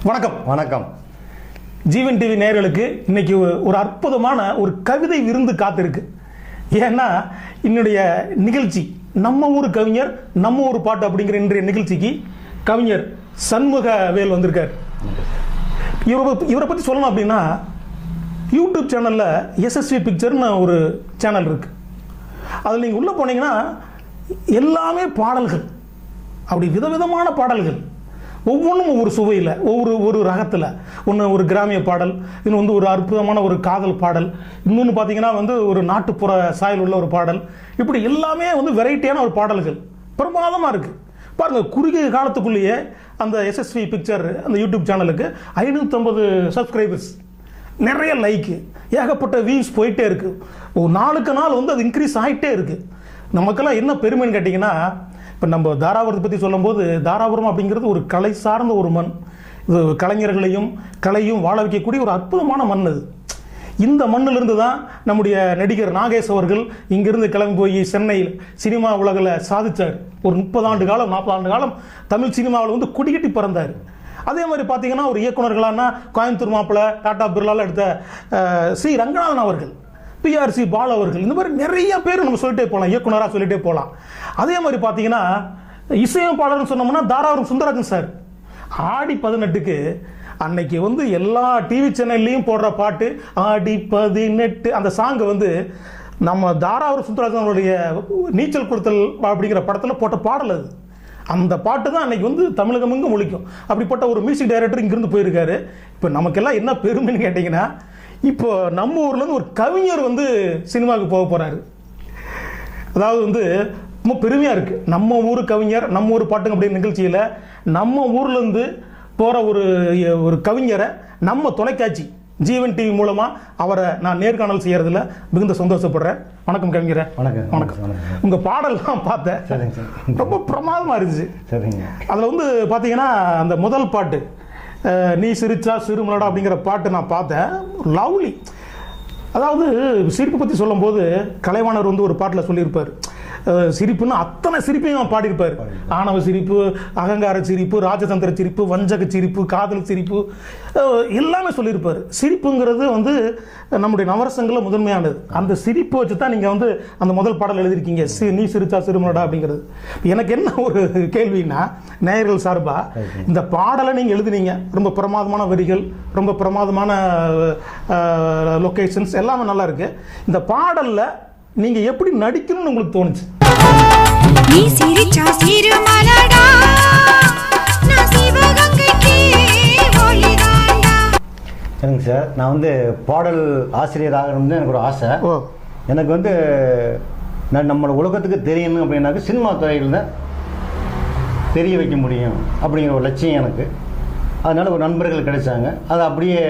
வணக்கம். வணக்கம். ஜீவன் டிவி நேயர்களுக்கு இன்னைக்கு ஒரு அற்புதமான ஒரு கவிதை விருந்து காத்திருக்கு. ஏன்னா என்னுடைய நிகழ்ச்சி நம்ம ஊர் கவிஞர் நம்ம ஊர் பாட்டு அப்படிங்கிற இன்றைய நிகழ்ச்சிக்கு கவிஞர் சண்முகவேல் வந்திருக்கார். இவரை பற்றி சொல்லணும் அப்படின்னா, யூடியூப் சேனலில் எஸ்எஸ்வி பிக்சர்னு ஒரு சேனல் இருக்கு. அதில் நீங்கள் உள்ளே போனீங்கன்னா எல்லாமே பாடல்கள், அப்படி விதவிதமான பாடல்கள், ஒவ்வொன்றும் ஒவ்வொரு சுவையில், ஒரு ரகத்தில். ஒன்று ஒரு கிராமிய பாடல், இன்னும் ஒரு அற்புதமான ஒரு காதல் பாடல், இன்னொன்று பார்த்தீங்கன்னா ஒரு நாட்டுப்புற சாயல் உள்ள ஒரு பாடல். இப்படி எல்லாமே வெரைட்டியான ஒரு பாடல்கள் பிரமாதமாக இருக்குது. பாருங்கள், குறுகிய காலத்துக்குள்ளேயே அந்த எஸ்எஸ்வி பிக்சர் அந்த யூடியூப் சேனலுக்கு 550 சப்ஸ்கிரைபர்ஸ், நிறைய லைக்கு, ஏகப்பட்ட வியூஸ் போயிட்டே இருக்கு. ஒரு நாளுக்கு நாள் அது இன்க்ரீஸ் ஆகிட்டே இருக்கு. நமக்கெல்லாம் என்ன பெருமைன்னு கேட்டிங்கன்னா, இப்போ நம்ம தாராபுரத்தை பற்றி சொல்லும்போது, தாராபுரம் அப்படிங்கிறது ஒரு கலை சார்ந்த ஒரு மண். இது கலைஞர்களையும் கலையும் வாழ வைக்கக்கூடிய ஒரு அற்புதமான மண். அது இந்த மண்ணிலிருந்து தான் நம்முடைய நடிகர் நாகேஷ் அவர்கள் இங்கிருந்து கிளம்பி போய் சென்னையில் சினிமா உலகில் சாதித்தார். ஒரு 30 ஆண்டு காலம் 40 ஆண்டு காலம் தமிழ் சினிமாவில் கொடிகட்டி பறந்தார். அதே மாதிரி பார்த்தீங்கன்னா ஒரு இயக்குநர்களான கோயம்புத்தூர் மாப்பிள்ள, டாடா பிர்லாவில் எடுத்த சி ரங்கநாதன் அவர்கள், பிஆர்சி பால் அவர்கள், இந்த மாதிரி நிறைய பேர் நம்ம சொல்லிட்டே போகலாம், இயக்குனராக சொல்லிட்டே போகலாம். அதே மாதிரி பார்த்தீங்கன்னா இசையமைப்பாளர்னு சொன்னோம்னா தாராபுரம் சுந்தரராஜன் சார். ஆடி 18க்கு அன்னைக்கு எல்லா டிவி சேனல்லையும் போடுற பாட்டு ஆடி 18, அந்த சாங்கு நம்ம தாராபுரம் சுந்தரராஜனுடைய நீச்சல் குளத்தல் அப்படிங்கிற படத்தில் போட்ட பாடல் அது. அந்த பாட்டு தான் அன்னைக்கு தமிழகமெங்கும் ஒழிக்கும். அப்படிப்பட்ட ஒரு மியூசிக் டைரக்டர் இங்கிருந்து போயிருக்காரு. இப்போ நமக்கெல்லாம் என்ன பெருமைன்னு கேட்டிங்கன்னா, இப்போ நம்ம ஊர்லேருந்து ஒரு கவிஞர் சினிமாவுக்கு போக போகிறாரு. அதாவது ரொம்ப பெருமையாக இருக்குது. நம்ம ஊர் கவிஞர் நம்ம ஊர் பாட்டுங்க அப்படிங்கிற நிகழ்ச்சியில் நம்ம ஊர்லேருந்து போகிற ஒரு கவிஞரை நம்ம தொலைக்காட்சி ஜீவன் டிவி மூலமாக அவரை நான் நேர்காணல் செய்யறதுல மிகுந்த சந்தோஷப்படுறேன். வணக்கம் கவிஞரை. வணக்கம். வணக்கம். உங்கள் பாடல்லாம் பார்த்தேன், ரொம்ப பிரமாதமாக இருந்துச்சு. அதில் பார்த்தீங்கன்னா அந்த முதல் பாட்டு நீ சிரிச்சா சிறுமலடா அப்படிங்கிற பாட்டு நான் பார்த்தேன். லவ்லி. அதாவது சிரிப்பு பற்றி சொல்லும்போது கலைவாணர் ஒரு பாட்டில் சொல்லியிருப்பார், சிரிப்புன்னு அத்தனை சிரிப்பையும் பாடியிருப்பார். ஆணவ சிரிப்பு, அகங்கார சிரிப்பு, ராஜதந்திர சிரிப்பு, வஞ்சக சிரிப்பு, காதல் சிரிப்பு, எல்லாமே சொல்லியிருப்பார். சிரிப்புங்கிறது நம்முடைய நவரசங்களில் முதன்மையானது. அந்த சிரிப்பு வச்சு தான் நீங்கள் அந்த முதல் பாடல் எழுதியிருக்கீங்க, நீ சிரிச்சா சிறுமலடா அப்படிங்கிறது. எனக்கு என்ன ஒரு கேள்வின்னா, நேயர்கள் சார்பா இந்த பாடலை நீங்கள் எழுதினீங்க, ரொம்ப பிரமாதமான வரிகள், ரொம்ப பிரமாதமான லொகேஷன்ஸ் எல்லாமே நல்லா இருக்கு. இந்த பாடல்ல நீங்க எப்படி நடிக்கணும்னு உங்களுக்கு தோணுச்சு? நீ சிரிச்சா சிறுமலடா நான் சிவகங்கைக்கு ஒளிதாண்டா. சரிங்க சார், நான் பாடல் ஆசிரியர் ஆகணும்னு எனக்கு ஒரு ஆசை. எனக்கு நம்மளோட உலகத்துக்கு தெரியணும் அப்படின்னாக்க சினிமா துறையில் தான் தெரிய வைக்க முடியும் அப்படிங்கிற ஒரு லட்சியம் எனக்கு. அதனால் ஒரு நண்பர்கள் கிடைச்சாங்க, அதை அப்படியே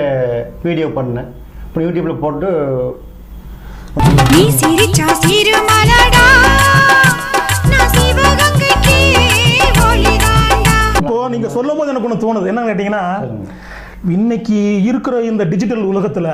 வீடியோ பண்ணேன். அப்புறம் யூடியூப்பில் போட்டு நீ சிரிச்சா சிறுமலடா நான் சிவகங்கைக்கு ஒளிதாண்டா. இப்போ நீங்க சொல்லும் போது எனக்கு ஒன்று தோணுது, என்ன கேட்டீங்கன்னா, இன்னைக்கு இருக்கிற இந்த டிஜிட்டல் உலகத்தில்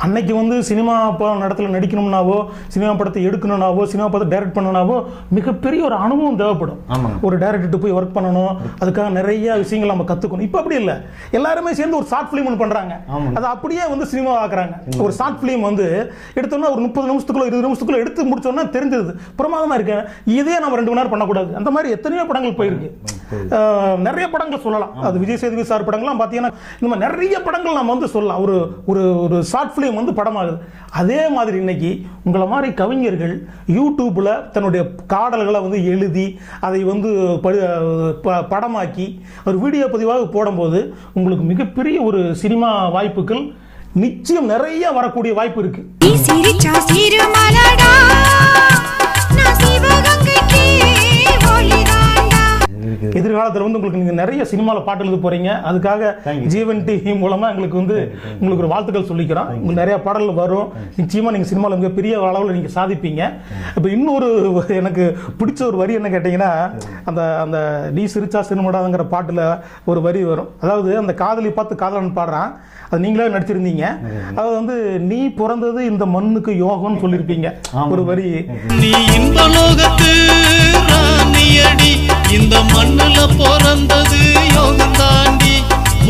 அன்னைக்கு சினிமா படத்தில் நடிக்கணும்னாவோ, சினிமா படத்தை எடுக்கணும்னாவோ, சினிமா படத்தை டைரக்ட் பண்ணணும்னாவோ மிகப்பெரிய ஒரு அனுபவம் தேவைப்படும். ஒரு டைரக்டர்கிட்ட போய் ஒர்க் பண்ணணும், அதுக்காக நிறைய விஷயங்கள் நம்ம கற்றுக்கணும். இப்போ அப்படி இல்லை, எல்லாருமே சேர்ந்து ஒரு ஷார்ட் ஃபிலிம் ஒன்று பண்ணுறாங்க, அதை அப்படியே சினிமா ஆக்குறாங்க. ஒரு ஷார்ட் ஃபிலிம் எடுத்தோம்னா ஒரு 30 நிமிஷத்துக்குள்ள 20 நிமிஷத்துக்குள்ள எடுத்து முடிச்சோன்னா தெரிஞ்சது பிரமாதமாக இருக்கு. இதே நம்ம 2 மணி நேரம் பண்ணக்கூடாது. அந்த மாதிரி எத்தனையோ படங்கள் போயிருக்கு. நிறைய படங்கள் சொல்லலாம். அது விஜய் சேதுபதி சார் படங்கள்லாம் பார்த்தீங்கன்னா இந்த மாதிரி நிறைய படங்கள் நம்ம சொல்லலாம். ஒரு ஷார்ட் ஃபிலிம் படமாகுது. அதே மாதிரி இன்னைக்கு உங்களை மாதிரி கவிஞர்கள் யூடியூப்ல தன்னுடைய பாடல்களை எழுதி அதை படமாக்கி ஒரு வீடியோ பதிவாக போடும்போது உங்களுக்கு மிகப்பெரிய ஒரு சினிமா வாய்ப்புகள் நிச்சயம் நிறைய வரக்கூடிய வாய்ப்பு இருக்கு. எதிர்காலத்தில் உங்களுக்கு நீங்க நிறைய சினிமாவில் பாட்டு எழுத போறீங்க. அதுக்காக ஜீவன் டிவி மூலமா எங்களுக்கு உங்களுக்கு ஒரு வாழ்த்துக்கள் சொல்லிக்கிறோம். உங்களுக்கு நிறைய பாடல்கள் வரும். நிச்சயமா நீங்க சினிமாவில் மிகப்பெரிய அளவில் நீங்க சாதிப்பீங்க. இப்போ இன்னொரு எனக்கு பிடிச்ச ஒரு வரி என்ன கேட்டீங்கன்னா, அந்த நீ சிரிச்சா சிறுமடாங்கிற பாட்டுல ஒரு வரி வரும். அதாவது அந்த காதலி பார்த்து காதலன் பாடுறான், அது நீங்களே நடிச்சிருந்தீங்க. அதாவது நீ பிறந்தது இந்த மண்ணுக்கு யோகம்னு சொல்லியிருப்பீங்க ஒரு வரி. நீ இந்த லோகத்து ராணியடி, இந்த மண்ணுல பிறந்தது யோகம் தாண்டி,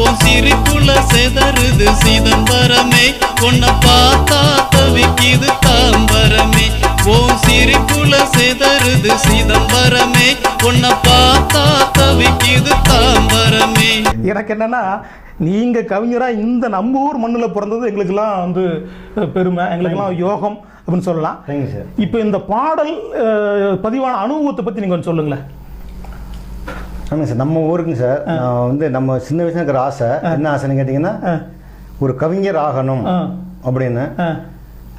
உன் சிரிப்புல செதறுது சிதம்பரமே உன்னை பார்த்தா தவிக்குது தாம்பரமே உன் சிரிப்புல செதறுது சிதம்பரமே உன்னை பார்த்தா தவிக்குது தாம்பரமே. எனக்கு என்னன்னா நீங்க கவிஞரா இந்த நம்ம ஊர் மண்ணில் பிறந்தது எங்களுக்கெல்லாம் வந்து பெருமை, எங்களுக்கெல்லாம் யோகம் அப்படின்னு சொல்லலாம். Thank you sir. இப்போ இந்த பாடல் பதிவான அனுபவத்தை பத்தி நீங்க கொஞ்சம் சொல்லுங்களேன். ஆமாங்க சார், நம்ம ஊருக்குங்க சார், நான் வந்து நம்ம சின்ன வயசுல இருக்கிற ஆசை என்ன ஆசைன்னு கேட்டிங்கன்னா ஒரு கவிஞர் ஆகணும் அப்படின்னு,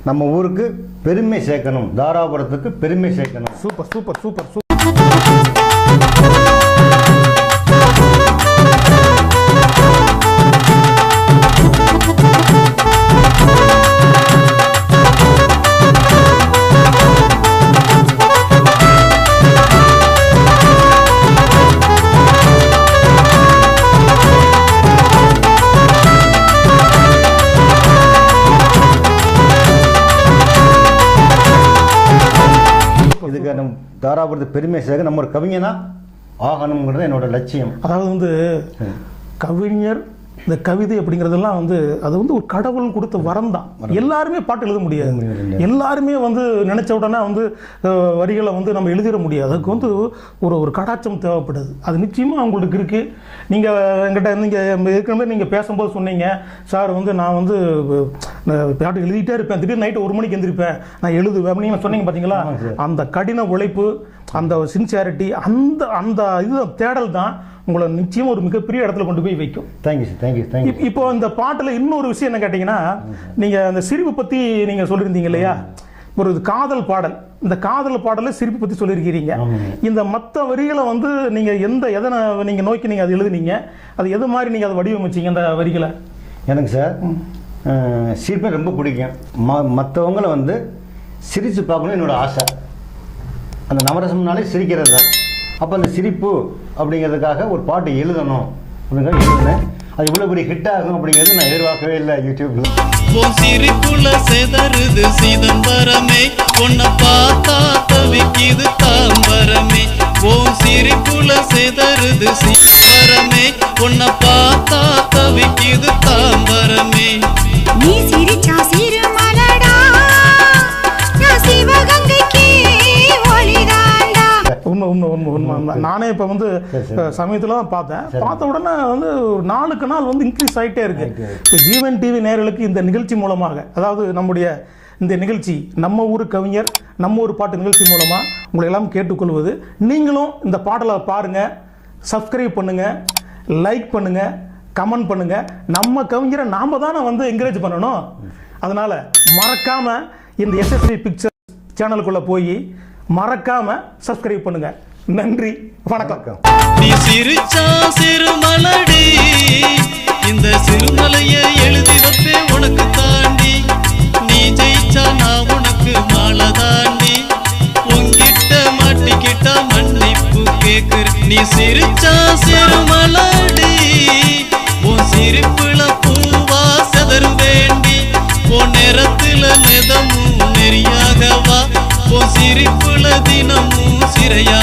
நம்ம ஊருக்கு பெருமை சேர்க்கணும், தாராபுரத்துக்கு பெருமை சேர்க்கணும். Super super super super. இதுக்கு நம்ம தாராபுரத்துக்கு பெருமை சேர்க்க நம்ம ஒரு கவிஞனா ஆகணுங்கிறது என்னோட லட்சியம். அதாவது வந்து கவிஞர், இந்த கவிதை அப்படிங்கிறதெல்லாம் வந்து அது வந்து ஒரு கடவுள் கொடுத்த வரம் தான். எல்லாருமே பாட்டு எழுத முடியாது, எல்லாருமே வந்து நினைச்ச உடனே வந்து வரிகளை வந்து நம்ம எழுதிட முடியாது. அதுக்கு வந்து ஒரு கடாச்சம் தேவைப்படுது. அது நிச்சயமாக உங்களுக்கு இருக்கு. நீங்கள் எங்கிட்ட நீங்கள் ஏற்கனவே நீங்கள் பேசும்போது சொன்னீங்க, சார் வந்து நான் வந்து பாட்டு எழுதிட்டே இருப்பேன், திடீர்னு நைட்டு 1 மணிக்கு எழுந்திருப்பேன், நான் எழுதுவேன் அப்படின்னு சொன்னீங்க பார்த்தீங்களா. அந்த கடின உழைப்பு, அந்த சின்சியாரிட்டி, அந்த அந்த இது தேடல் தான் உங்களை நிச்சயம் ஒரு மிகப்பெரிய இடத்துல கொண்டு போய் வைக்கும். Thank you sir, thank you thank you. இப்போ இந்த பாட்டில் இன்னொரு விஷயம் என்ன கேட்டிங்கன்னா, நீங்கள் அந்த சிரிப்பு பற்றி நீங்கள் சொல்லியிருந்தீங்க இல்லையா, ஒரு காதல் பாடல். இந்த காதல் பாடலை சிரிப்பு பற்றி சொல்லியிருக்கிறீங்க. இந்த மற்ற வரிகளை வந்து நீங்கள் எதனை நீங்கள் நோக்கி நீங்கள் அதை எழுதுனீங்க, அது எது மாதிரி நீங்கள் அதை வடிவமைச்சிங்க இந்த வரிகளை? எனக்கு சார் சிரிப்பை ரொம்ப பிடிக்கும். மற்றவங்களை வந்து சிரித்து பார்க்கணும் என்னோட ஆசை. அந்த நவரசம்னாலே சிரிக்கிறது தான். அப்போ அந்த சிரிப்பு அப்படிங்கிறதுக்காக ஒரு பாட்டு எழுதணும் அப்படிங்கிறத எழுதுனேன். அது இவ்வளோ பெரிய ஹிட் ஆகும் அப்படிங்கிறது நான் எதிர்பார்க்கவே இல்லை. யூடியூப்ல உன் சிரிப்புல செதறுது சிதம்பரமே உன்னை பார்த்தா தவிக்குது தாம்பரமே உன் சிரிப்புல செதறுது சிதம்பரமே உன்னை பார்த்தா தவிக்குது தாம்பரமே. நீ சிரிச்சா சிறுமலடா, நான் சிவகங்கைக்கு ஒளிதாண்டா. உண்மை உண்மை உண்மை உண்மை. நானே இப்போ வந்து சமயத்தில் தான் பார்த்த உடனே வந்து நாளுக்கு நாள் வந்து இன்க்ரீஸ் ஆகிட்டே இருக்கு. இப்போ ஜீவன் டிவி நேயர்களுக்கு இந்த நிகழ்ச்சி மூலமாக, அதாவது நம்முடைய இந்த நிகழ்ச்சி நம்ம ஊர் கவிஞர் நம்ம ஊர் பாட்டு நிகழ்ச்சி மூலமாக உங்களை எல்லாம் கேட்டுக்கொள்வது, நீங்களும் இந்த பாடலை பாருங்கள், சப்ஸ்கிரைப் பண்ணுங்கள், லைக் பண்ணுங்கள், கமெண்ட் பண்ணுங்கள். நம்ம கவிஞரை நாம் தானே வந்து என்கரேஜ் பண்ணணும். அதனால் மறக்காமல் இந்த எஸ்எஸ்வி பிக்சர் சேனலுக்குள்ளே போய் மறக்காம சப்ஸ்கிரைப் பண்ணுங்க. நன்றி, வணக்கம். நீ சிரிச்சா சிறுமலடி, இந்த சிறுமலையை எழுதி வைப்பே உனக்கு தாண்டி, நீ ஜெயிச்சா நான் உனக்கு மாலை தாண்டி, உங்கிட்ட மாட்டிக்கிட்டா மன்னிப்பு கேக்குற. நீ சிரிச்சா சிறுமலடி, உன் சிரிப்புல பூவா செதறு வேண்டி, உன் நேரத்துல நெதமும் நெறியாகவா, உன் சிரிப்புல தினமும் சிறையா